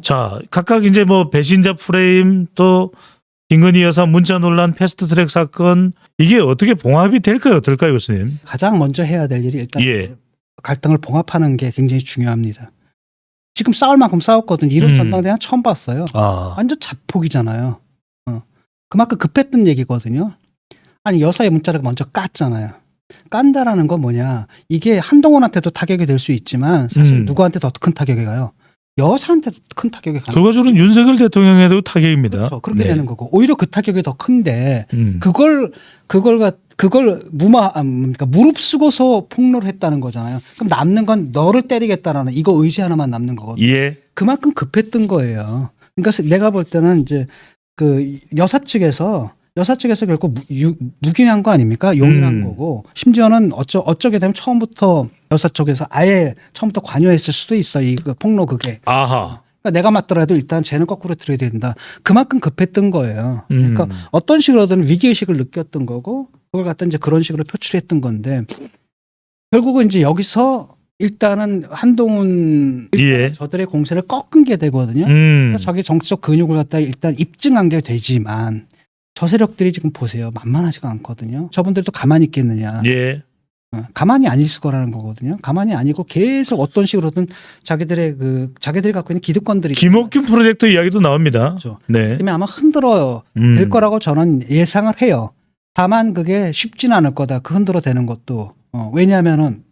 자, 각각 이제 뭐 배신자 프레임 또 김건희 여사 문자 논란 패스트트랙 사건 이게 어떻게 봉합이 될까요? 어떨까요, 교수님? 가장 먼저 해야 될 일이 일단 예. 갈등을 봉합하는 게 굉장히 중요합니다. 지금 싸울 만큼 싸웠거든요. 이런 전당대회는 처음 봤어요. 아, 완전 자폭이잖아요. 그만큼 급했던 얘기거든요. 아니 여사의 문자를 먼저 깠잖아요. 깐다라는 건 뭐냐. 이게 한동훈한테도 타격이 될 수 있지만 사실 누구한테 더 큰 타격이 가요. 여사한테 큰 타격이 가요. 결과적으로 윤석열 대통령에도 타격입니다. 그렇죠. 그렇게 네. 되는 거고 오히려 그 타격이 더 큰데 음. 그걸 그러니까 무릅쓰고서 폭로를 했다는 거잖아요. 그럼 남는 건 너를 때리겠다라는 이거 의지 하나만 남는 거거든요. 예. 그만큼 급했던 거예요. 그러니까 내가 볼 때는 이제 그 여사 측에서 결국 묵인한 거 아닙니까? 용인한 거고 심지어는 어쩌게 되면 처음부터 여사 쪽에서 아예 처음부터 관여했을 수도 있어. 이 폭로 그게. 아하. 그러니까 내가 맞더라도 일단 쟤는 거꾸로 들어야 된다. 그만큼 급했던 거예요. 그러니까 어떤 식으로든 위기의식을 느꼈던 거고 그걸 갖다 이제 그런 식으로 표출했던 건데 결국은 이제 여기서 일단은 한동훈 예. 저들의 공세를 꺾은 게 되거든요. 그래서 자기 정치적 근육을 갖다 일단 입증한 게 되지만 저 세력들이 지금 보세요. 만만하지가 않거든요. 저분들도 가만히 있겠느냐. 예. 가만히 안 있을 거라는 거거든요. 가만히 아니고 계속 어떤 식으로든 자기들이 갖고 있는 기득권들이 김옥균 프로젝트 이야기도 나옵니다. 그렇죠. 네. 때문에 아마 흔들어 될 거라고 저는 예상을 해요. 다만 그게 쉽진 않을 거다. 그 흔들어 대는 것도. 왜냐하면은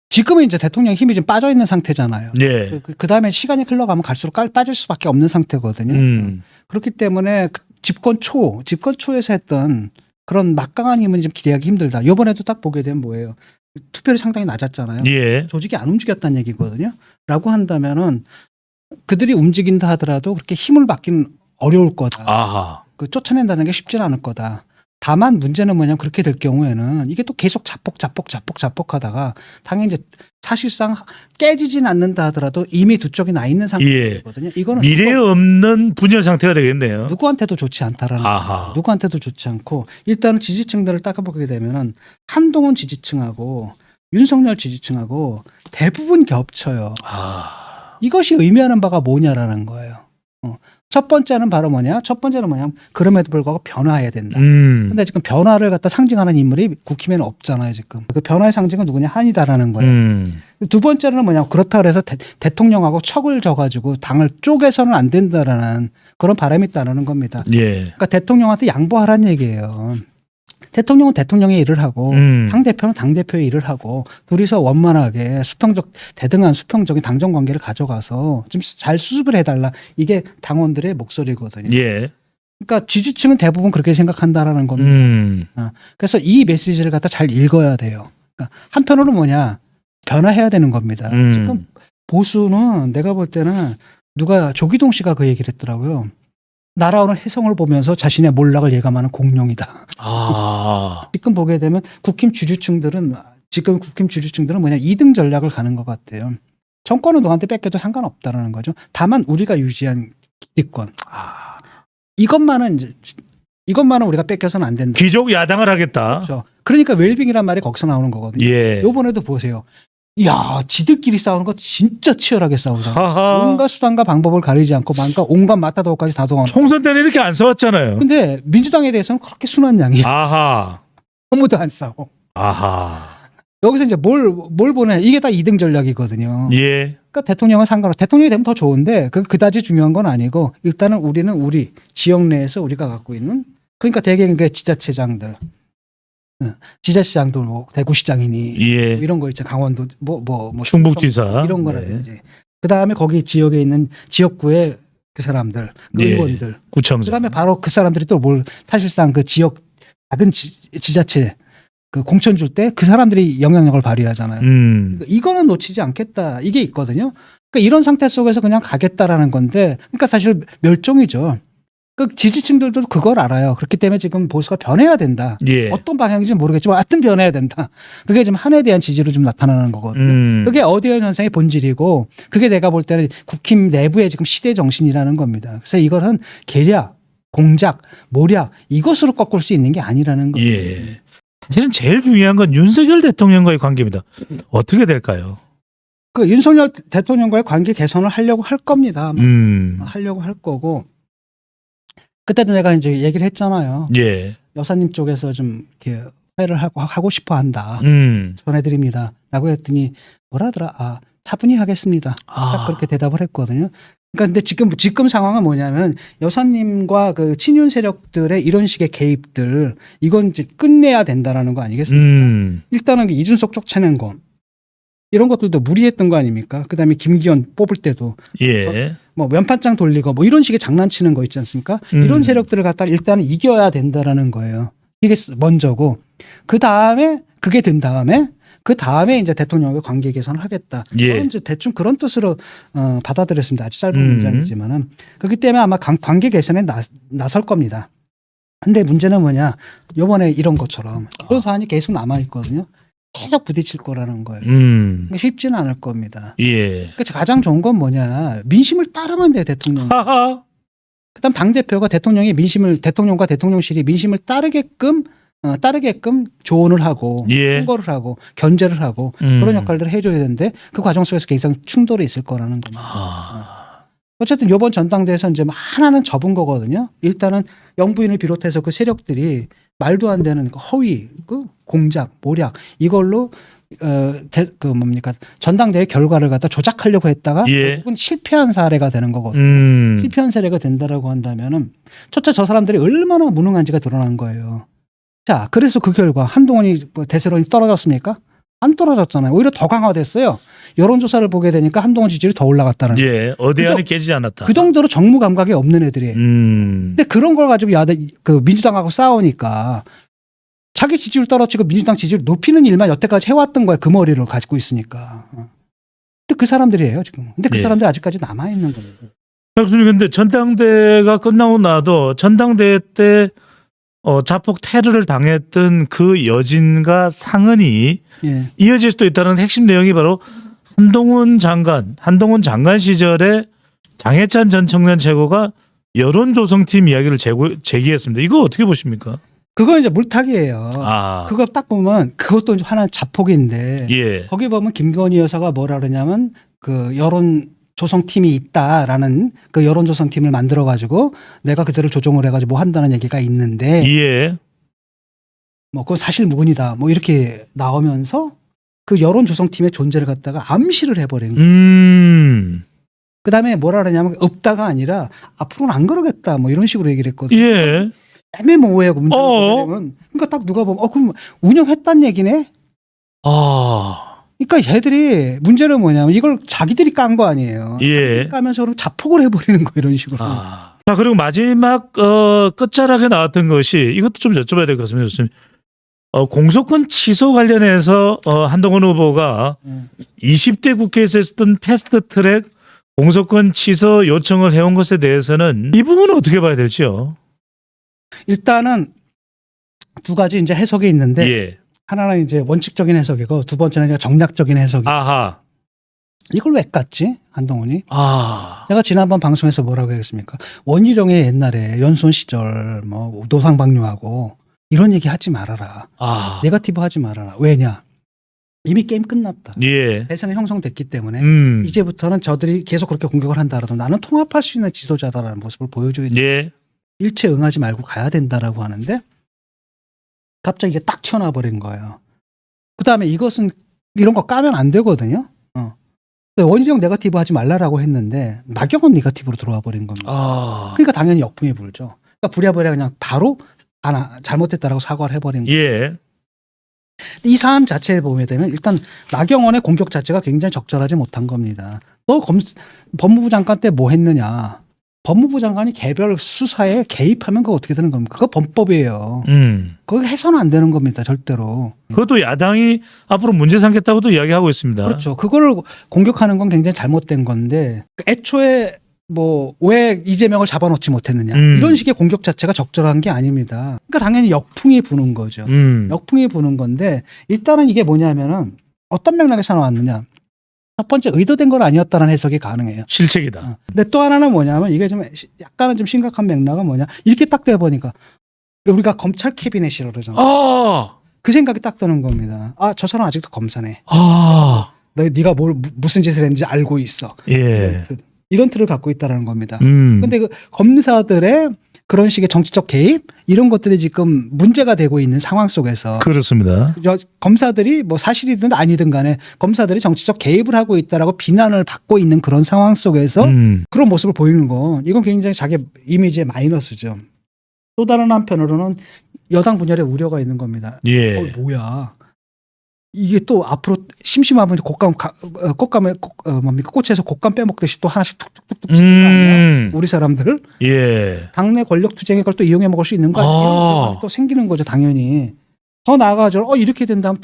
지금은 이제 대통령 힘이 좀 빠져 있는 상태잖아요. 예. 그 다음에 시간이 흘러가면 갈수록 빠질 수밖에 없는 상태거든요. 그렇기 때문에 집권초에서 했던 그런 막강한 힘은 좀 기대하기 힘들다. 이번에도 딱 보게 되면 뭐예요? 투표율이 상당히 낮았잖아요. 예. 조직이 안 움직였다는 얘기거든요. 라고 한다면은 그들이 움직인다 하더라도 그렇게 힘을 받기는 어려울 거다. 아하. 그 쫓아낸다는 게 쉽지는 않을 거다. 다만 문제는 뭐냐면 그렇게 될 경우에는 이게 또 계속 자폭하다가 당연히 이제 사실상 깨지진 않는다 하더라도 이미 두 쪽이 나 있는 상태거든요. 이거는 미래 없는 분열 상태가 되겠네요. 누구한테도 좋지 않다라는 아하. 거예요. 누구한테도 좋지 않고 일단은 지지층들을 따져보게 되면은 한동훈 지지층하고 윤석열 지지층하고 대부분 겹쳐요. 아. 이것이 의미하는 바가 뭐냐라는 거예요. 첫 번째는 바로 뭐냐? 첫 번째는 뭐냐면 그럼에도 불구하고 변화해야 된다. 근데 지금 변화를 갖다 상징하는 인물이 국힘에는 없잖아요, 지금. 그 변화의 상징은 누구냐? 한이다라는 거예요. 두 번째는 뭐냐? 그렇다 그래서 대통령하고 척을 져가지고 당을 쪼개서는 안 된다라는 그런 바람이 있다는 겁니다. 예. 그러니까 대통령한테 양보하라는 얘기예요. 대통령은 대통령의 일을 하고 당대표는 당대표의 일을 하고 둘이서 원만하게 대등한 수평적인 당정 관계를 가져가서 좀 잘 수습을 해달라. 이게 당원들의 목소리거든요. 예. 그러니까 지지층은 대부분 그렇게 생각한다라는 겁니다. 그래서 이 메시지를 갖다 잘 읽어야 돼요. 그러니까 한편으로는 뭐냐. 변화해야 되는 겁니다. 지금 보수는 내가 볼 때는 조기동 씨가 그 얘기를 했더라고요. 날아오는 혜성을 보면서 자신의 몰락을 예감하는 공룡이다. 아. 지금 보게 되면 국힘 주주층들은 뭐냐 2등 전략을 가는 것 같아요. 정권은 너한테 뺏겨도 상관없다라는 거죠. 다만 우리가 유지한 기득권. 이것만은 우리가 뺏겨서는 안 된다. 귀족 야당을 하겠다. 그렇죠. 그러니까 웰빙이란 말이 거기서 나오는 거거든요. 예. 요번에도 보세요. 이야, 지들끼리 싸우는 거 진짜 치열하게 싸우잖아요. 하하. 온갖 수단과 방법을 가리지 않고 온갖 마타도까지 다 동원. 총선 때는 이렇게 안 싸웠잖아요. 근데 민주당에 대해서는 그렇게 순한 양이야. 아하. 아무도 안 싸워. 아하. 여기서 이제 뭘 보내? 이게 다 2등 전략이거든요. 예. 그러니까 대통령은 상관없어. 대통령이 되면 더 좋은데 그다지 중요한 건 아니고 일단은 우리는 우리 지역 내에서 우리가 갖고 있는 그러니까 대개 그 지자체장들, 지자체장도 뭐 대구시장이니 예. 뭐 이런 거 있죠. 강원도 뭐 충북지사 이런 거라든지. 그 다음에 거기 지역에 있는 지역구의 그 사람들, 그 예. 의원들. 구청장. 그 다음에 바로 그 사람들이 또 사실상 그 지역 작은 지자체 그 공천 줄 때 그 사람들이 영향력을 발휘하잖아요. 그러니까 이거는 놓치지 않겠다. 이게 있거든요. 그러니까 이런 상태 속에서 그냥 가겠다라는 건데, 그러니까 사실 멸종이죠. 그 지지층들도 그걸 알아요. 그렇기 때문에 지금 보수가 변해야 된다. 예. 어떤 방향인지 모르겠지만 하여튼 변해야 된다. 그게 지금 한에 대한 지지로 좀 나타나는 거거든요. 그게 어디에 현상의 본질이고 그게 내가 볼 때는 국힘 내부의 지금 시대 정신이라는 겁니다. 그래서 이것은 계략, 공작, 모략 이것으로 꺾을 수 있는 게 아니라는 거예요. 예. 사실은 제일 중요한 건 윤석열 대통령과의 관계입니다. 어떻게 될까요? 그 윤석열 대통령과의 관계 개선을 하려고 할 겁니다. 하려고 할 거고 그때도 내가 이제 얘기를 했잖아요. 예. 여사님 쪽에서 좀 이렇게 화해를 하고 싶어 한다. 전해드립니다.라고 했더니 뭐라더라? 아, 차분히 하겠습니다. 딱 그렇게 대답을 했거든요. 그러니까 근데 지금 상황은 뭐냐면 여사님과 그 친윤 세력들의 이런 식의 개입들 이건 이제 끝내야 된다라는 거 아니겠습니까? 일단은 이준석 쫓아낸 거 이런 것들도 무리했던 거 아닙니까? 그다음에 김기현 뽑을 때도 예. 뭐 면판장 돌리고 뭐 이런 식의 장난치는 거 있지 않습니까? 이런 세력들을 갖다 일단은 이겨야 된다라는 거예요. 이게 먼저고 그 다음에 그게 된 다음에 그 다음에 이제 대통령과 관계 개선을 하겠다. 예. 저는 이제 대충 그런 뜻으로 받아들였습니다. 아주 짧은 문장이지만은 그렇기 때문에 아마 관계 개선에 나설 겁니다. 근데 문제는 뭐냐? 이번에 이런 것처럼 이런 사안이 계속 남아 있거든요. 계속 부딪힐 거라는 거예요. 그러니까 쉽지는 않을 겁니다. 예. 그러니까 가장 좋은 건 뭐냐? 민심을 따르면 돼 대통령. 하하. 그다음 당 대표가 대통령과 대통령실이 민심을 따르게끔 조언을 하고 예. 충고를 하고 견제를 하고 그런 역할들을 해줘야 되는데 그 과정 속에서 굉장히 충돌이 있을 거라는 겁니다. 어쨌든 이번 전당대회에서 이제 하나는 접은 거거든요. 일단은 영부인을 비롯해서 그 세력들이 말도 안 되는 그 허위, 그 공작, 모략 이걸로 전당대회 결과를 갖다 조작하려고 했다가 예. 결국은 실패한 사례가 되는 거거든요. 실패한 사례가 된다라고 한다면은 첫째 저 사람들이 얼마나 무능한지가 드러난 거예요. 자, 그래서 그 결과 한동훈이 대세론이 떨어졌습니까? 안 떨어졌잖아요. 오히려 더 강화됐어요. 여론조사를 보게 되니까 한동훈 지지율이 더 올라갔다는 거예요. 예. 어디안이 깨지지 않았다. 그 정도로 정무 감각이 없는 애들이에요. 근데 그런 걸 가지고 민주당하고 싸우니까 자기 지지율 떨어지고 민주당 지지율 높이는 일만 여태까지 해왔던 거야. 그 머리를 가지고 있으니까. 근데 그 사람들이에요 지금. 근데 그 예. 사람들이 아직까지 남아 있는 거예요. 교수님 근데 전당대회가 끝나고 나도 전당대회 때 자폭 테러를 당했던 그 여진과 상흔이 예. 이어질 수도 있다는 핵심 내용이 바로 한동훈 장관 시절에 장해찬 전 청년 최고가 여론조성팀 이야기를 제기했습니다. 이거 어떻게 보십니까? 그거 이제 물타기예요. 아. 그거 딱 보면 그것도 하나의 자폭인데 예. 거기 보면 김건희 여사가 뭐라 그러냐면 그 여론 조성팀이 있다라는 그 여론 조성팀을 만들어 가지고 내가 그들을 조종을 해가지고 뭐 한다는 얘기가 있는데 예. 뭐 그건 사실 무근이다 뭐 이렇게 나오면서 그 여론 조성팀의 존재를 갖다가 암시를 해버린 거예요. 그다음에 뭐라 그러냐면 없다가 아니라 앞으로는 안 그러겠다 뭐 이런 식으로 얘기를 했거든요. 예. 애매모호해요. 그 문제를 보게 되면. 그러니까 딱 누가 보면 그럼 운영했단 얘기네. 아. 그러니까 얘들이 문제는 뭐냐면 이걸 자기들이 깐 거 아니에요. 예. 까면서 그럼 자폭을 해버리는 거 이런 식으로. 아. 자, 그리고 마지막 끝자락에 나왔던 것이 이것도 좀 여쭤봐야 될 것 같습니다. 교수님. 공소권 취소 관련해서 한동훈 후보가 20대 국회에서 했던 패스트트랙 공소권 취소 요청을 해온 것에 대해서는 이 부분은 어떻게 봐야 될지요? 일단은 두 가지 이제 해석이 있는데 예. 하나는 이제 원칙적인 해석이고 두 번째는 이제 정략적인 해석이. 아하. 이걸 왜 깠지? 한동훈이? 아. 제가 지난번 방송에서 뭐라고 했습니까? 원희룡의 옛날에 연수원 시절 뭐 노상방뇨하고 이런 얘기 하지 말아라. 아. 네거티브 하지 말아라. 왜냐? 이미 게임 끝났다. 예. 대세는 형성됐기 때문에 이제부터는 저들이 계속 그렇게 공격을 한다 하더라도 나는 통합할 수 있는 지도자다라는 모습을 보여줘야 돼. 예. 일체 응하지 말고 가야 된다라고 하는데 갑자기 이게 딱 튀어나와 버린 거예요. 그다음에 이것은 이런 거 까면 안 되거든요. 원희룡 네거티브 하지 말라라고 했는데 나경원 네거티브로 들어와 버린 겁니다. 아. 그러니까 당연히 역풍이 불죠. 그러니까 부랴부랴 그냥 바로 잘못했다라고 사과를 해버린 거예요. 예. 이 사안 자체에 보게 되면 일단 나경원의 공격 자체가 굉장히 적절하지 못한 겁니다. 너 법무부 장관 때 뭐 했느냐. 법무부 장관이 개별 수사에 개입하면 그거 어떻게 되는 겁니까? 그거 범법이에요. 그거 해서는 안 되는 겁니다. 절대로. 그것도 야당이 앞으로 문제 삼겠다고도 이야기하고 있습니다. 그렇죠. 그걸 공격하는 건 굉장히 잘못된 건데 애초에 뭐 왜 이재명을 잡아놓지 못했느냐 이런 식의 공격 자체가 적절한 게 아닙니다. 그러니까 당연히 역풍이 부는 거죠. 역풍이 부는 건데 일단은 이게 뭐냐면은 어떤 맥락에서 나왔느냐. 첫 번째 의도된 건 아니었다는 해석이 가능해요. 실책이다. 근데 또 하나는 뭐냐면 이게 좀 약간은 좀 심각한 맥락은 뭐냐. 이렇게 딱 돼보니까 우리가 검찰 캐비넷이라고 그러잖아요. 아. 그 생각이 딱 드는 겁니다. 아, 저 사람 아직도 검사네. 아. 네가 무슨 짓을 했는지 알고 있어. 예. 이런 틀을 갖고 있다라는 겁니다. 음. 근데 그 검사들의 그런 식의 정치적 개입 이런 것들이 지금 문제가 되고 있는 상황 속에서 그렇습니다. 검사들이 뭐 사실이든 아니든 간에 검사들이 정치적 개입을 하고 있다라고 비난을 받고 있는 그런 상황 속에서 그런 모습을 보이는 건 이건 굉장히 자기 이미지의 마이너스죠. 또 다른 한편으로는 여당 분열의 우려가 있는 겁니다. 예. 뭐야? 이게 또 앞으로 심심하면 꽃에서 곶감 빼먹듯이 또 하나씩 툭툭툭툭 치는 거 아니야? 우리 사람들 예. 당내 권력 투쟁에 그걸 또 이용해 먹을 수 있는 거 아니야? 이런 우려가 또 생기는 거죠, 당연히. 더 나아가서 이렇게 된다면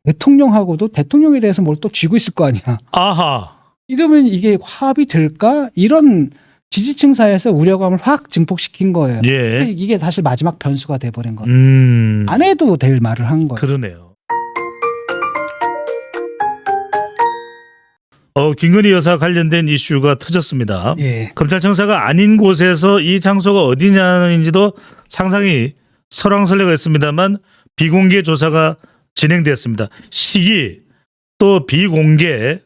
대통령하고도 대통령에 대해서 뭘 또 쥐고 있을 거 아니야? 아하. 이러면 이게 화합이 될까? 이런 지지층 사이에서 우려감을 확 증폭시킨 거예요. 예. 이게 사실 마지막 변수가 돼버린 거예요. 음. 안 해도 될 말을 한 거예요. 그러네요. 김건희 여사 관련된 이슈가 터졌습니다. 예. 검찰청사가 아닌 곳에서 이 장소가 어디냐인지도 상상이 설왕설래했습니다만 비공개 조사가 진행됐습니다. 시기 또 비공개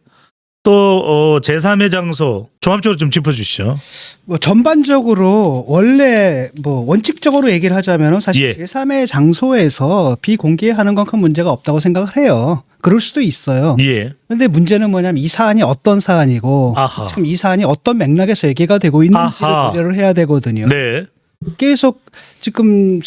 또 제3의 장소 종합적으로 좀 짚어주시죠. 뭐 전반적으로 원래 뭐 원칙적으로 얘기를 하자면 사실 예. 제3의 장소에서 비공개하는 건 큰 문제가 없다고 생각을 해요. 그럴 수도 있어요. 예. 근데 문제는 뭐냐면 이 사안이 어떤 사안이고 아하. 지금 이 사안이 어떤 맥락에서 얘기가 되고 있는지를 아하. 고려를 해야 되거든요. 네. 계속 지금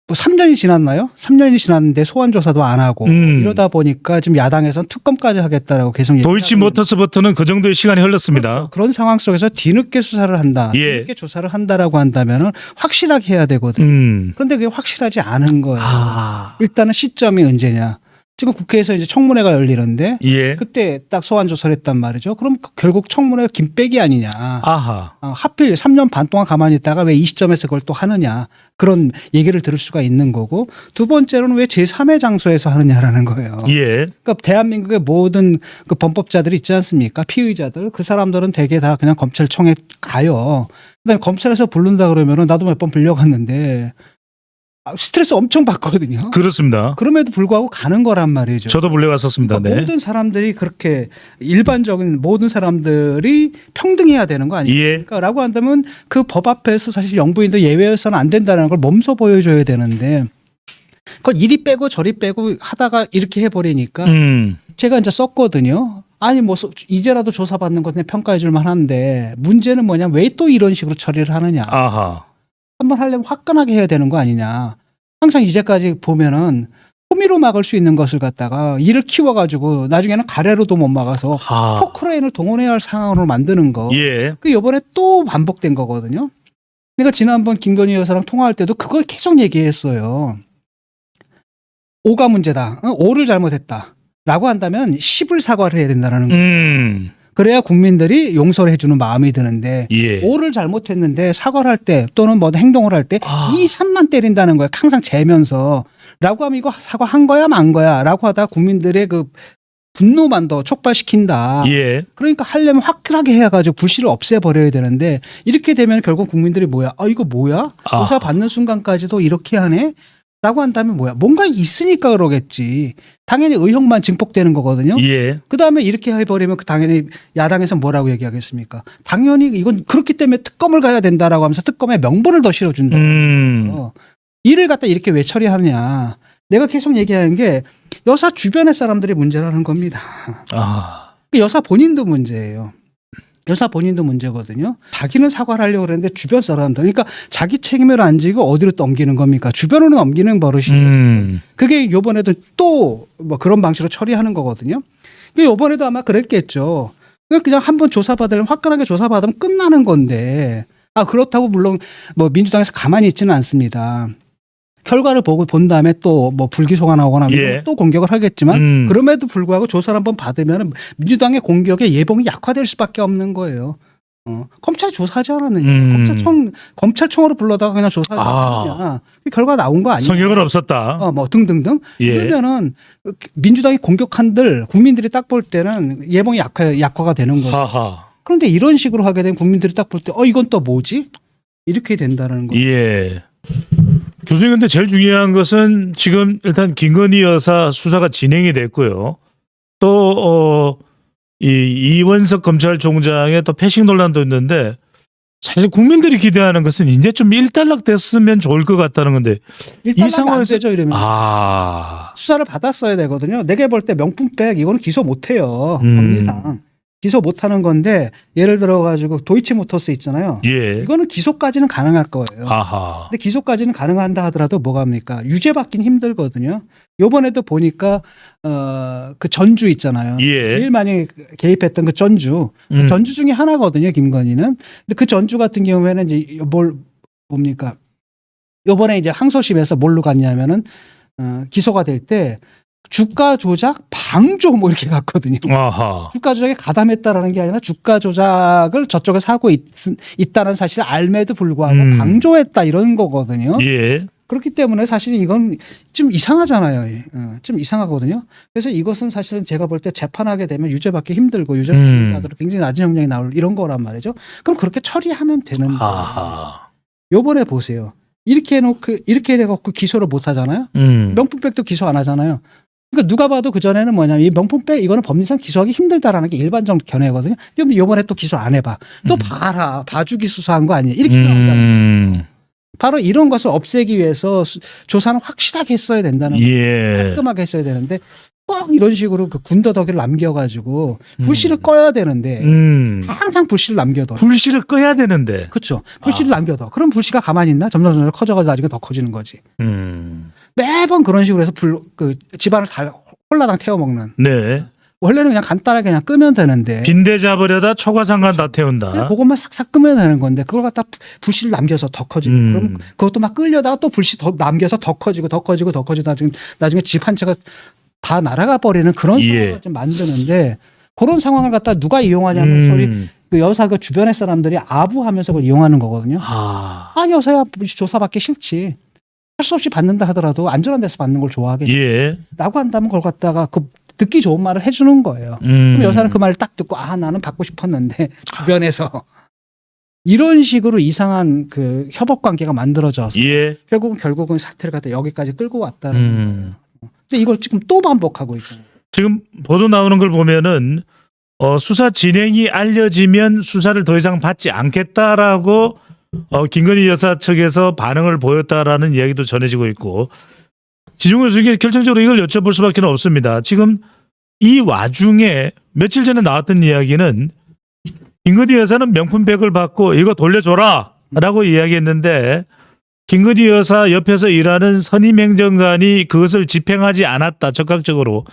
뭐 3년이 지났나요? 3년이 지났는데 소환 조사도 안 하고 이러다 보니까 지금 야당에서는 특검까지 하겠다라고 계속 얘기하고 도이치모터스부터는 그 정도의 시간이 흘렀습니다. 그런 상황 속에서 뒤늦게 수사를 한다. 예. 뒤늦게 조사를 한다라고 한다면은 확실하게 해야 되거든요. 그런데 그게 확실하지 않은 거예요. 일단은 시점이 언제냐. 지금 국회에서 이제 청문회가 열리는데 예. 그때 딱 소환 조사를 했단 말이죠. 그럼 결국 청문회 김빼기 아니냐. 아하. 하필 3년 반 동안 가만히 있다가 왜 이 시점에서 그걸 또 하느냐. 그런 얘기를 들을 수가 있는 거고 두 번째로는 왜 제3의 장소에서 하느냐라는 거예요. 예. 그러니까 대한민국의 모든 그 범법자들이 있지 않습니까? 피의자들 그 사람들은 대개 다 그냥 검찰청에 가요. 그다음에 검찰에서 부른다 그러면은 나도 몇 번 불려갔는데 스트레스 엄청 받거든요. 그렇습니다. 그럼에도 불구하고 가는 거란 말이죠. 저도 불려갔었습니다. 네. 모든 사람들이 그렇게 일반적인 모든 사람들이 평등해야 되는 거 아닙니까? 예. 라고 한다면 그 법 앞에서 사실 영부인도 예외여서는 안 된다는 걸 몸소 보여줘야 되는데 그걸 이리 빼고 저리 빼고 하다가 이렇게 해버리니까 제가 이제 썼거든요. 아니 뭐 이제라도 조사받는 것 그냥 평가해 줄 만한데 문제는 뭐냐 왜 또 이런 식으로 처리를 하느냐. 아하. 한번 하려면 화끈하게 해야 되는 거 아니냐. 항상 이제까지 보면은 호미로 막을 수 있는 것을 갖다가 이를 키워가지고 나중에는 가래로도 못 막아서 포크레인을 동원해야 할 상황으로 만드는 거. 예. 그 이번에 또 반복된 거거든요. 내가 지난번 김건희 여사랑 통화할 때도 그걸 계속 얘기했어요. 5가 문제다. 5를 잘못했다. 라고 한다면 10을 사과를 해야 된다는 거예요. 그래야 국민들이 용서를 해주는 마음이 드는데 예. 5를 잘못했는데 사과를 할 때 또는 뭐 행동을 할 때 2, 3만 때린다는 거예요. 항상 재면서 라고 하면 이거 사과한 거야 만 거야 라고 하다 국민들의 그 분노만 더 촉발시킨다. 예. 그러니까 하려면 화끈하게 해가지고 불씨를 없애버려야 되는데 이렇게 되면 결국 국민들이 뭐야? 이거 뭐야? 조사 받는 순간까지도 이렇게 하네? 라고 한다면 뭐야? 뭔가 있으니까 그러겠지. 당연히 의혹만 증폭되는 거거든요. 예. 그다음에 이렇게 해버리면 당연히 야당에서 뭐라고 얘기하겠습니까? 당연히 이건 그렇기 때문에 특검을 가야 된다라고 하면서 특검에 명분을 더 실어준다. 이를 갖다 이렇게 왜 처리하느냐. 내가 계속 얘기하는 게 여사 주변의 사람들이 문제라는 겁니다. 여사 본인도 문제예요. 여사 본인도 문제거든요. 자기는 사과를 하려고 그랬는데 주변 사람들 그러니까 자기 책임을 안 지고 어디로 넘기는 겁니까? 주변으로 넘기는 버릇이 그게 이번에도 또 뭐 그런 방식으로 처리하는 거거든요. 이번에도 아마 그랬겠죠. 그냥 한번 조사받으려면 화끈하게 조사받으면 끝나는 건데 그렇다고 물론 뭐 민주당에서 가만히 있지는 않습니다. 결과를 보고 본 다음에 또 뭐 불기소가 나오거나 예. 또 공격을 하겠지만 그럼에도 불구하고 조사를 한번 받으면 민주당의 공격에 예봉이 약화될 수밖에 없는 거예요. 검찰이 조사하지 않았느냐. 검찰청으로 불러다가 그냥 조사하지 않았느냐. 결과 나온 거 아니냐. 성역은 없었다. 뭐 등등등. 예. 그러면은 민주당이 공격한들 국민들이 딱 볼 때는 예봉이 약화가 되는 거예요. 그런데 이런 식으로 하게 되면 국민들이 딱 볼 때 이건 또 뭐지? 이렇게 된다는 거예요. 예. 교수님 근데 제일 중요한 것은 지금 일단 김건희 여사 수사가 진행이 됐고요. 또 이원석 검찰총장의 또 패싱 논란도 있는데 사실 국민들이 기대하는 것은 이제 좀 일단락됐으면 좋을 것 같다는 건데 일단 이 상황에서 안 되죠 이러면. 수사를 받았어야 되거든요. 내가 볼 때 명품백 이거는 기소 못해요. 법리상 기소 못하는 건데 예를 들어 가지고 도이치모터스 있잖아요. 예. 이거는 기소까지는 가능할 거예요. 아하. 근데 기소까지는 가능한다 하더라도 뭐가 합니까? 유죄 받긴 힘들거든요. 요번에도 보니까 그 전주 있잖아요. 예. 제일 많이 개입했던 그 전주. 그 전주 중에 하나거든요. 김건희는. 근데 그 전주 같은 경우에는 이제 뭡니까? 요번에 이제 항소심에서 뭘로 갔냐면은 기소가 될 때 주가 조작 방조 뭐 이렇게 갔거든요. 아하. 주가 조작에 가담했다라는 게 아니라 주가 조작을 저쪽에서 하고 있다는 사실을 알매도 불구하고 방조했다 이런 거거든요. 예. 그렇기 때문에 사실 이건 좀 이상하잖아요. 좀 이상하거든요. 그래서 이것은 사실은 제가 볼 때 재판하게 되면 유죄받기 힘들고 유죄받으로 굉장히 낮은 형량이 나올 이런 거란 말이죠. 그럼 그렇게 처리하면 되는 거예요. 아하. 요번에 보세요. 이렇게 해놓고 기소를 못 하잖아요. 명품백도 기소 안 하잖아요. 그러니까 누가 봐도 그전에는 뭐냐면 이 명품백 이거는 법리상 기소하기 힘들다라는 게 일반적 견해거든요. 근데 요번에 또 기소 안 해봐. 또 봐라. 봐주기 수사한 거 아니에요. 이렇게 나온다는 거죠. 바로 이런 것을 없애기 위해서 조사는 확실하게 했어야 된다는 거예요. 깔끔하게 했어야 되는데 꼭 이런 식으로 그 군더더기를 남겨가지고 불씨를 꺼야 되는데 항상 불씨를 남겨둬. 불씨를 꺼야 되는데. 그렇죠. 불씨를 남겨둬. 그럼 불씨가 가만히 있나? 점점 커져가지고 나중에 더 커지는 거지. 매번 그런 식으로 해서 그 집안을 다 홀라당 태워먹는. 네. 원래는 그냥 간단하게 그냥 끄면 되는데. 빈대 잡으려다 초가상간 다 태운다. 그냥 그것만 싹싹 끄면 되는 건데 그걸 갖다 불씨를 남겨서 더 커지고 그럼 그것도 막 끌려다가 또 불씨 더 남겨서 더 커지고 나중에 집 한 채가 다 날아가 버리는 그런 상황을 좀 만드는데 그런 상황을 갖다 누가 이용하냐면 소리 그 여사 그 주변의 사람들이 아부하면서 그걸 이용하는 거거든요. 여사야 조사받기 싫지. 할 수 없이 받는다 하더라도 안전한 데서 받는 걸 좋아하겠지. 라고 한다면 그걸 갖다가 그 듣기 좋은 말을 해주는 거예요. 그럼 여사는 그 말을 딱 듣고 나는 받고 싶었는데 주변에서 이런 식으로 이상한 그 협업 관계가 만들어져서 결국은 사태를 갖다 여기까지 끌고 왔다는 거예요. 근데 이걸 지금 또 반복하고 있잖아요. 지금 보도 나오는 걸 보면은 수사 진행이 알려지면 수사를 더 이상 받지 않겠다라고 김건희 여사 측에서 반응을 보였다라는 이야기도 전해지고 있고 지중훈 교수님 결정적으로 이걸 여쭤볼 수밖에 없습니다. 지금 이 와중에 며칠 전에 나왔던 이야기는 김건희 여사는 명품백을 받고 이거 돌려줘라 라고 이야기했는데 김건희 여사 옆에서 일하는 선임행정관이 그것을 집행하지 않았다 적극적으로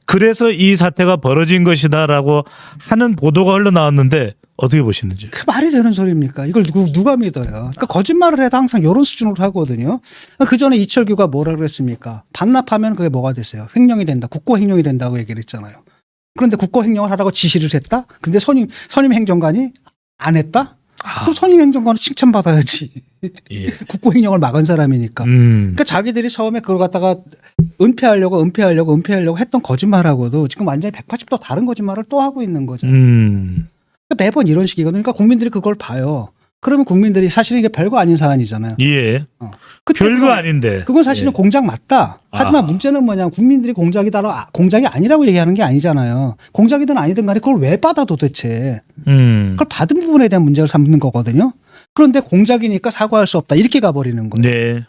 그래서 이 사태가 벌어진 것이다라고 하는 보도가 흘러나왔는데 어떻게 보시는지. 그 말이 되는 소리입니까? 이걸 누가 믿어요? 그러니까 거짓말을 해도 항상 이런 수준으로 하거든요. 그 전에 이철규가 뭐라 그랬습니까? 반납하면 그게 뭐가 됐어요? 횡령이 된다. 국고횡령이 된다고 얘기를 했잖아요. 그런데 국고횡령을 하라고 지시를 했다? 근데 선임 행정관이 안 했다? 그 선임 행정관은 칭찬받아야지. 국고횡령을 막은 사람이니까. 그러니까 자기들이 처음에 그걸 갖다가 은폐하려고 했던 거짓말하고도 지금 완전히 180도 다른 거짓말을 또 하고 있는 거죠. 매번 이런 식이거든요. 그러니까 국민들이 그걸 봐요. 그러면 국민들이 사실은 이게 별거 아닌 사안이잖아요. 별거 아닌데. 그건 사실은 공작 맞다. 하지만 문제는 뭐냐. 국민들이 공작이 아니라고 얘기하는 게 아니잖아요. 공작이든 아니든 간에 그걸 왜 받아 도대체. 그걸 받은 부분에 대한 문제를 삼는 거거든요. 그런데 공작이니까 사과할 수 없다. 이렇게 가버리는 거예요.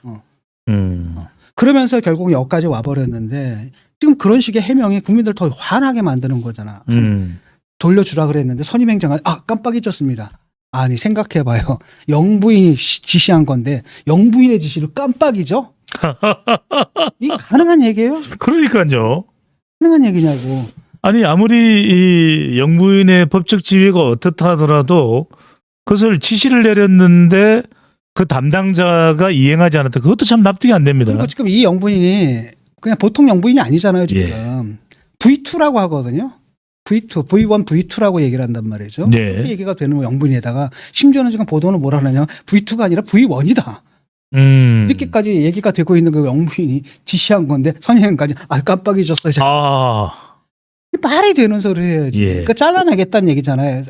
그러면서 결국 여기까지 와버렸는데 지금 그런 식의 해명이 국민들 더 화나게 만드는 거잖아. 돌려주라 그랬는데 선임행정관 깜빡 잊었습니다. 아니 생각해봐요. 영부인이 지시한 건데 영부인의 지시를 깜빡 잊어? 이게 가능한 얘기예요? 그러니까요. 가능한 얘기냐고. 아니 아무리 이 영부인의 법적 지위가 어떻다 하더라도 그것을 지시를 내렸는데 그 담당자가 이행하지 않았다. 그것도 참 납득이 안 됩니다. 그리고 지금 이 영부인이 그냥 보통 영부인이 아니잖아요. 지금 V2라고 하거든요. V2, V1, V2라고 얘기를 한단 말이죠. 그렇게 얘기가 되는 영부인에다가 심지어는 지금 보도는 뭐라 하느냐 V2가 아니라 V1이다. 이렇게까지 얘기가 되고 있는 그 영부인이 지시한 건데 선임까지 깜빡 잊었어요. 말이 되는 소리 해야지. 그러니까 잘라내겠다는 얘기잖아요.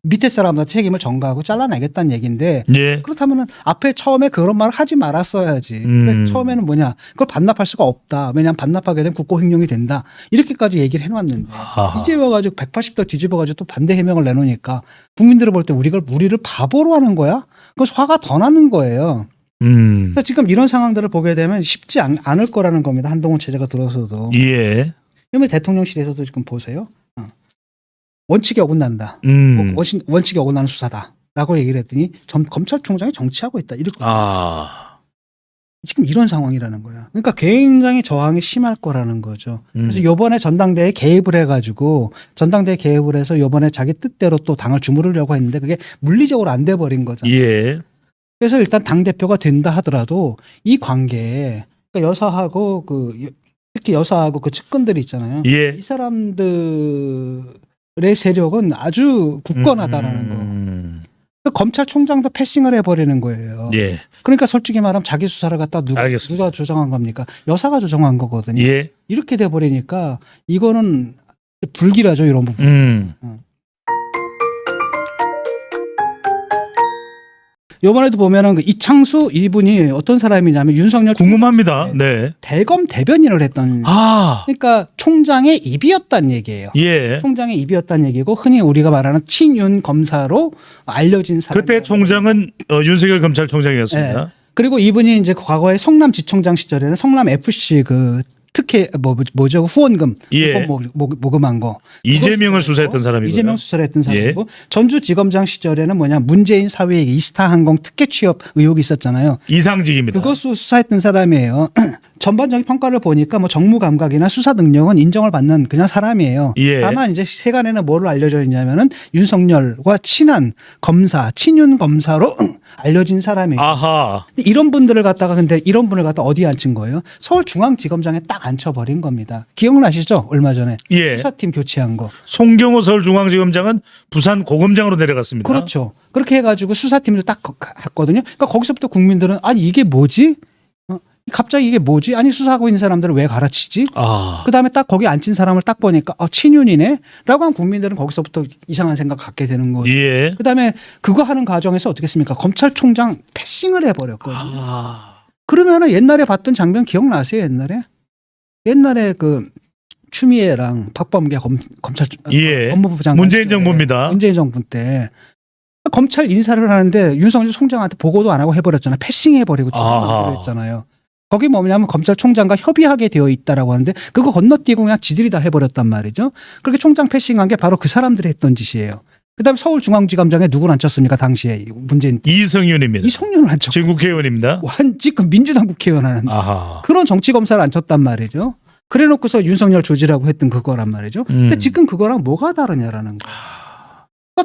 밑에 사람한테 책임을 전가하고 잘라내겠다는 얘기인데 예. 그렇다면은 앞에 처음에 그런 말을 하지 말았어야지. 근데 처음에는 뭐냐 그걸 반납할 수가 없다. 왜냐하면 반납하게 되면 국고횡령이 된다. 이렇게까지 얘기를 해놨는데 아하. 이제 와가지고 180도 뒤집어가지고 또 반대 해명을 내놓으니까 국민들이 볼 때 우리를 바보로 하는 거야? 그래서 화가 더 나는 거예요. 그래서 지금 이런 상황들을 보게 되면 쉽지 않을 거라는 겁니다. 한동훈 체제가 들어서도. 예. 그러면 대통령실에서도 지금 보세요. 원칙에 어긋난다. 원칙에 어긋나는 수사다라고 얘기를 했더니 검찰총장이 정치하고 있다. 이렇게 지금 이런 상황이라는 거야. 그러니까 굉장히 저항이 심할 거라는 거죠. 그래서 요번에 전당대회에 개입을 해가지고 전당대회 개입을 해서 요번에 자기 뜻대로 또 당을 주무르려고 했는데 그게 물리적으로 안 돼 버린 거잖아요. 예. 그래서 일단 당대표가 된다 하더라도 이 관계에 그러니까 여사하고 특히 여사하고 그 측근들이 있잖아요. 예. 이 사람들의 세력은 아주 굳건하다라는 거. 그러니까 검찰총장도 패싱을 해버리는 거예요. 예. 그러니까 솔직히 말하면 자기 수사를 갖다 알겠습니다. 누가 조정한 겁니까? 여사가 조정한 거거든요. 예. 이렇게 돼버리니까 이거는 불길하죠 이런 부분. 이번에도 보면은 그 이창수 이분이 어떤 사람이냐면 윤석열 궁금합니다. 네. 대검 대변인을 했던. 그러니까 총장의 입이었다는 얘기예요. 예. 총장의 입이었다는 얘기고 흔히 우리가 말하는 친윤 검사로 알려진 사람. 그때 총장은 윤석열 검찰총장이었습니다. 네. 그리고 이분이 이제 과거에 성남지청장 시절에는 성남 FC 특혜 뭐죠 후원금 예. 모금한 거 이재명을 수사했던 사람이고요. 이재명 수사를 했던 사람이고 예. 전주지검장 시절에는 문재인 사회에 이스타항공 특혜 취업 의혹이 있었잖아요. 이상직입니다. 그거 수사했던 사람이에요. 전반적인 평가를 보니까 정무 감각이나 수사 능력은 인정을 받는 그냥 사람이에요. 예. 다만 이제 세간에는 뭐로 알려져 있냐면은 윤석열과 친한 검사, 친윤 검사로 알려진 사람이에요. 아하. 근데 이런 분을 갖다 어디에 앉힌 거예요? 서울중앙지검장에 딱 앉혀버린 겁니다. 기억나시죠? 얼마 전에 예. 수사팀 교체한 거. 송경호 서울중앙지검장은 부산 고검장으로 내려갔습니다. 그렇죠. 그렇게 해가지고 수사팀도 딱 갔거든요. 그러니까 거기서부터 국민들은 아니 이게 뭐지? 갑자기 이게 뭐지? 아니 수사하고 있는 사람들을 왜 갈아치지? 그다음에 딱 거기 앉힌 사람을 딱 보니까 친윤이네? 라고 한 국민들은 거기서부터 이상한 생각 갖게 되는 거죠. 예. 그다음에 그거 하는 과정에서 어떻게 했습니까? 검찰총장 패싱을 해버렸거든요. 그러면은 옛날에 봤던 장면 기억나세요? 옛날에 그 추미애랑 박범계 검찰 예. 법무부 장관 문재인 정부입니다. 문재인 정부 때 검찰 인사를 하는데 윤석열 총장한테 보고도 안 하고 해버렸잖아요. 패싱해버리고 지금했잖아요. 거기 뭐냐면 검찰총장과 협의하게 되어 있다라고 하는데 그거 건너뛰고 그냥 지들이 다 해버렸단 말이죠. 그렇게 총장 패싱한 게 바로 그 사람들이 했던 짓이에요. 그다음에 서울중앙지검장에 누구를 앉혔습니까? 당시에 문재인 이성윤입니다. 이성윤을 앉혔고 지금 국회의원입니다. 지금 민주당 국회의원 하는 그런 정치검사를 앉혔단 말이죠. 그래놓고서 윤석열 조지라고 했던 그거란 말이죠. 근데 지금 그거랑 뭐가 다르냐라는 거예요.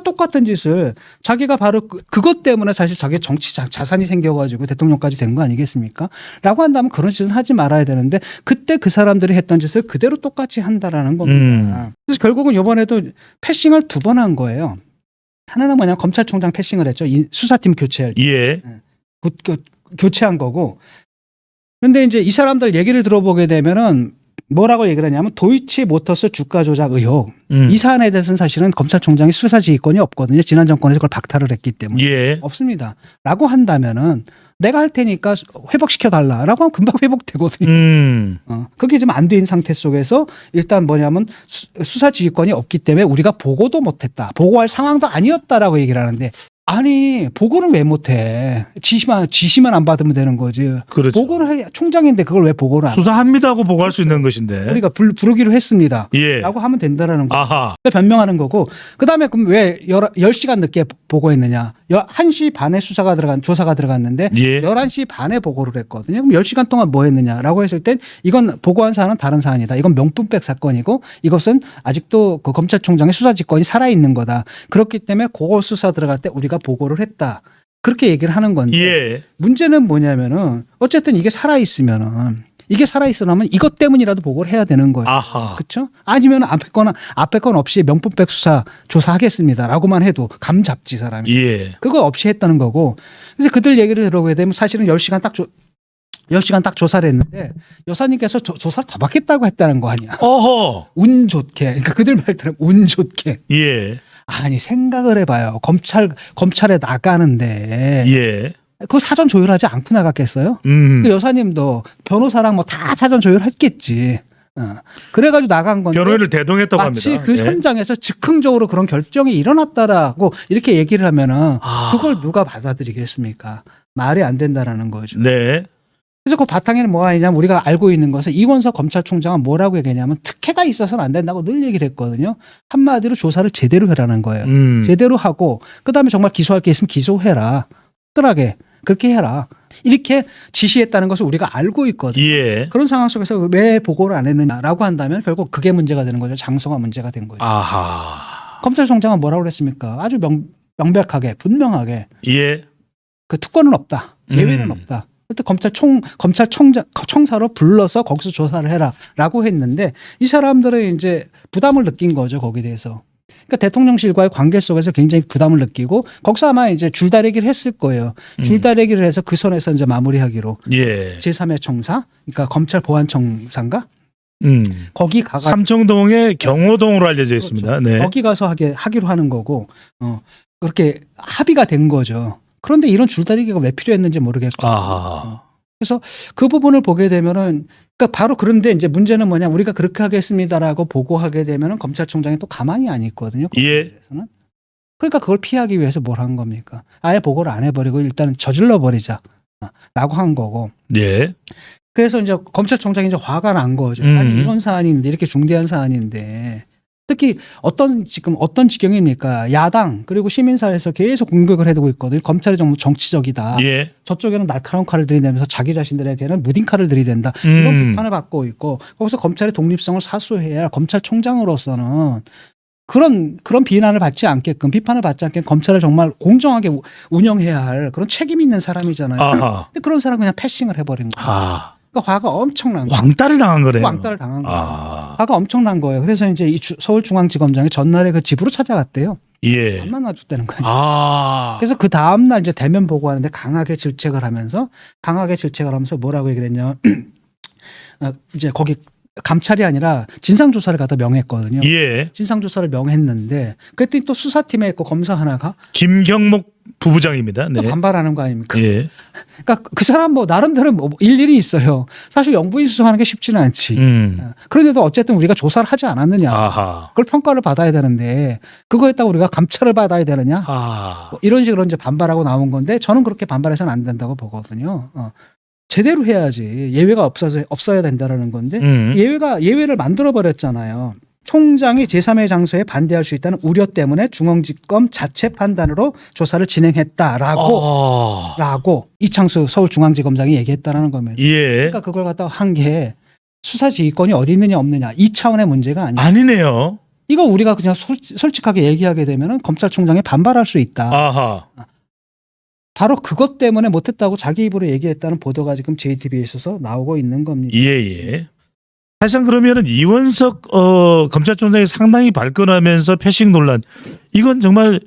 똑같은 짓을 자기가 바로 그것 때문에 사실 자기 정치 자산이 생겨가지고 대통령까지 된 거 아니겠습니까? 라고 한다면 그런 짓은 하지 말아야 되는데 그때 그 사람들이 했던 짓을 그대로 똑같이 한다라는 겁니다. 그래서 결국은 이번에도 패싱을 2번 한 거예요. 하나는 뭐냐면 검찰총장 패싱을 했죠. 수사팀 교체할 때. 예. 교체한 거고. 그런데 이제 이 사람들 얘기를 들어보게 되면은 뭐라고 얘기를 하냐면 도이치모터스 주가 조작 의혹. 이 사안에 대해서는 사실은 검찰총장이 수사 지휘권이 없거든요. 지난 정권에서 그걸 박탈을 했기 때문에. 예. 없습니다. 라고 한다면은 내가 할 테니까 회복시켜달라라고 하면 금방 회복되거든요. 그게 지금 안 된 상태 속에서 일단 뭐냐면 수사 지휘권이 없기 때문에 우리가 보고도 못했다. 보고할 상황도 아니었다라고 얘기를 하는데 아니 보고는 왜 못해? 지시만 안 받으면 되는 거지. 그렇죠. 보고를 할 총장인데 그걸 왜 보고를 안 해? 수사합니다 하고 보고할 수 있는 것인데. 우리가 부르기로 했습니다. 예. 라고 하면 된다라는 거. 아하. 변명하는 거고. 그다음에 그럼 왜 10시간 늦게 보고했느냐? 1시 반에 조사가 들어갔는데 예. 11시 반에 보고를 했거든요. 그럼 10시간 동안 뭐 했느냐라고 했을 땐 이건 보고한 사안은 다른 사안이다. 이건 명품백 사건이고 이것은 아직도 그 검찰총장의 수사지권이 살아있는 거다. 그렇기 때문에 그거 수사 들어갈 때 우리가 보고를 했다. 그렇게 얘기를 하는 건데 예. 문제는 뭐냐면은 어쨌든 이게 살아있으면은 이것 때문이라도 보고를 해야 되는 거예요. 아하. 그렇죠? 아니면 앞에 건 없이 명품백 수사 조사하겠습니다라고만 해도 감 잡지 사람이. 예. 그거 없이 했다는 거고. 그래서 그들 얘기를 들어보게 되면 사실은 10시간 딱 조사를 했는데 여사님께서 조사를 더 받겠다고 했다는 거 아니야. 어허. 운 좋게. 그러니까 그들 말대로 운 좋게. 예. 아니 생각을 해봐요. 검찰에 나가는데 예. 그 사전 조율하지 않고 나갔겠어요? 그 여사님도 변호사랑 뭐 다 사전 조율했겠지. 그래가지고 나간 건데 변호인을 대동했다고 마치 합니다. 그 예. 현장에서 즉흥적으로 그런 결정이 일어났다라고 이렇게 얘기를 하면은 그걸 누가 받아들이겠습니까? 말이 안 된다라는 거죠. 네. 그래서 그 바탕에는 뭐가 있냐면 우리가 알고 있는 것은 이원석 검찰총장은 뭐라고 얘기했냐면 특혜가 있어서는 안 된다고 늘 얘기를 했거든요. 한마디로 조사를 제대로 해라는 거예요. 제대로 하고 그다음에 정말 기소할 게 있으면 기소해라. 특별하게 그렇게 해라. 이렇게 지시했다는 것을 우리가 알고 있거든요. 예. 그런 상황 속에서 왜 보고를 안 했느냐라고 한다면 결국 그게 문제가 되는 거죠. 장소가 문제가 된 거예요. 아하. 검찰총장은 뭐라고 그랬습니까? 아주 명백하게 분명하게 예. 그 특권은 없다. 예외는 없다. 그때 검찰청사로 불러서 거기서 조사를 해라라고 했는데 이 사람들은 이제 부담을 느낀 거죠. 거기에 대해서. 그러니까 대통령실과의 관계 속에서 굉장히 부담을 느끼고 거기서 아마 이제 줄다리기를 했을 거예요. 줄다리기를 해서 그 선에서 이제 마무리하기로. 예. 제3의 청사, 그러니까 검찰 보안청사인가? 거기 가가 삼청동의 경호동으로 알려져 있습니다. 그렇죠. 네. 거기 가서 하기로 하는 거고, 그렇게 합의가 된 거죠. 그런데 이런 줄다리기가 왜 필요했는지 모르겠고. 아하. 그래서 그 부분을 보게 되면은, 그러니까 바로 그런데 이제 문제는 뭐냐, 우리가 그렇게 하겠습니다라고 보고하게 되면은 검찰총장이 또 가만히 안 있거든요. 예. 그러니까 그걸 피하기 위해서 뭘 한 겁니까? 아예 보고를 안 해버리고 일단은 저질러 버리자라고 한 거고. 예. 그래서 이제 검찰총장이 이제 화가 난 거죠. 아니 이런 사안인데 이렇게 중대한 사안인데 특히 어떤 지경입니까? 야당 그리고 시민사회에서 계속 공격을 해두고 있거든요. 검찰이 정말 정치적이다. 예. 저쪽에는 날카로운 칼을 들이대면서 자기 자신들에게는 무딘 칼을 들이댄다. 이런 비판을 받고 있고 거기서 검찰의 독립성을 사수해야 검찰총장으로서는 그런 비난을 받지 않게끔 비판을 받지 않게끔 검찰을 정말 공정하게 운영해야 할 그런 책임 있는 사람이잖아요. 아하. 근데 그런 사람 그냥 패싱을 해버린 거예요. 아. 그러니까 화가 엄청난 거예요. 왕따를 당한 거네요. 왕따를 당한 거예요. 아. 화가 엄청난 거예요. 그래서 이제 이 서울중앙지검장이 전날에 그 집으로 찾아갔대요. 예. 안 만나줬다는 거예요. 아. 그래서 그 다음날 이제 대면 보고하는데 강하게 질책을 하면서 뭐라고 얘기를 했냐. 이제 거기 감찰이 아니라 진상조사를 갖다 명했거든요. 예. 진상조사를 명했는데 그랬더니 또 수사팀에 있고 검사 하나가 김경목 부부장입니다. 또 네. 반발하는 거 아닙니까? 예. 그러니까 그 사람 뭐 나름대로 뭐 일일이 있어요. 사실 영부인 수사하는 게 쉽지는 않지. 그런데도 어쨌든 우리가 조사를 하지 않았느냐. 아하. 그걸 평가를 받아야 되는데 그거 했다고 우리가 감찰을 받아야 되느냐. 아. 뭐 이런 식으로 이제 반발하고 나온 건데 저는 그렇게 반발해서는 안 된다고 보거든요. 제대로 해야지. 예외가 없어야 된다라는 건데 예외를 만들어 버렸잖아요. 총장이 제3의 장소에 반대할 수 있다는 우려 때문에 중앙지검 자체 판단으로 조사를 진행했다라고 이창수 서울중앙지검장이 얘기했다라는 겁니다. 예. 그러니까 그걸 갖다가 한 게 수사지휘권이 어디 있느냐 없느냐 이 차원의 문제가 아니에요. 아니네요. 이거 우리가 그냥 솔직하게 얘기하게 되면 검찰총장이 반발할 수 있다. 아하. 바로 그것 때문에 못했다고 자기 입으로 얘기했다는 보도가 지금 JTBC에 있어서 나오고 있는 겁니다. 예. 사실상 그러면은 이원석 검찰총장이 상당히 발끈하면서 패싱 논란 이건 정말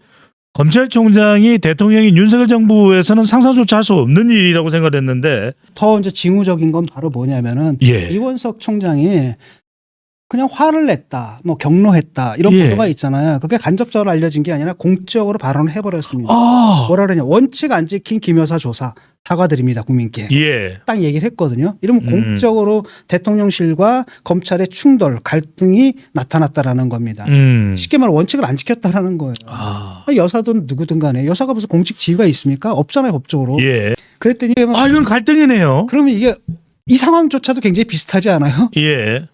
검찰총장이 대통령인 윤석열 정부에서는 상상조차 할 수 없는 일이라고 생각했는데 더 이제 징후적인 건 바로 뭐냐면은 예. 이원석 총장이 그냥 화를 냈다, 뭐 경로했다 이런 예. 보도가 있잖아요. 그게 간접적으로 알려진 게 아니라 공적으로 발언을 해버렸습니다. 아. 뭐라 그러냐, 원칙 안 지킨 김 여사 조사 사과드립니다 국민께. 예. 딱 얘기를 했거든요. 이러면 공적으로 대통령실과 검찰의 충돌, 갈등이 나타났다라는 겁니다. 쉽게 말해 원칙을 안 지켰다라는 거예요. 아. 여사든 누구든 간에 여사가 무슨 공직 지위가 있습니까? 없잖아요 법적으로. 예. 그랬더니 아 이건 갈등이네요. 그러면 이게 이 상황조차도 굉장히 비슷하지 않아요? 예.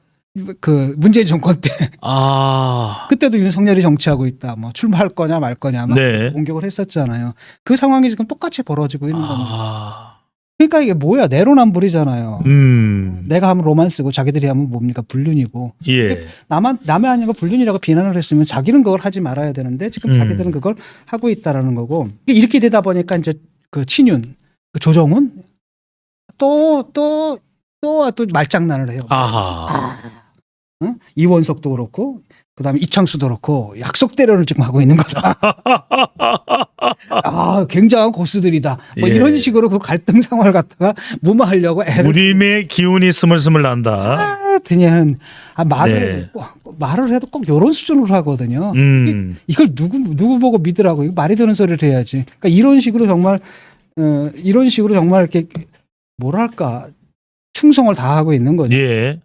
그 문재인 정권 때 아. 그때도 윤석열이 정치하고 있다. 뭐 출마할 거냐 말 거냐 막 네. 공격을 했었잖아요. 그 상황이 지금 똑같이 벌어지고 있는 겁니다. 아. 그러니까 이게 뭐야 내로남불이잖아요. 음. 내가 하면 로만스고 자기들이 하면 뭡니까 불륜이고. 예. 남의 아닌 거 불륜이라고 비난을 했으면 자기는 그걸 하지 말아야 되는데 지금 자기들은 그걸 하고 있다라는 거고. 이렇게 되다 보니까 이제 그 친윤, 그 조정훈 또 말장난을 해요. 아하. 응? 이원석도 그렇고 그다음에 이창수도 그렇고 약속대로를 지금 하고 있는 거다. 아, 굉장한 고수들이다. 뭐 예. 이런 식으로 그 갈등 상황을 갖다가 무마하려고 애를 우림의 기운이 스물스물 난다. 아, 해야 되냐 하는 말을 해도 꼭 이런 수준으로 하거든요. 이걸 누구 보고 믿으라고 이거 말이 되는 소리를 해야지. 그러니까 이런 식으로 정말 이렇게 뭐랄까 충성을 다하고 있는 거죠. 예.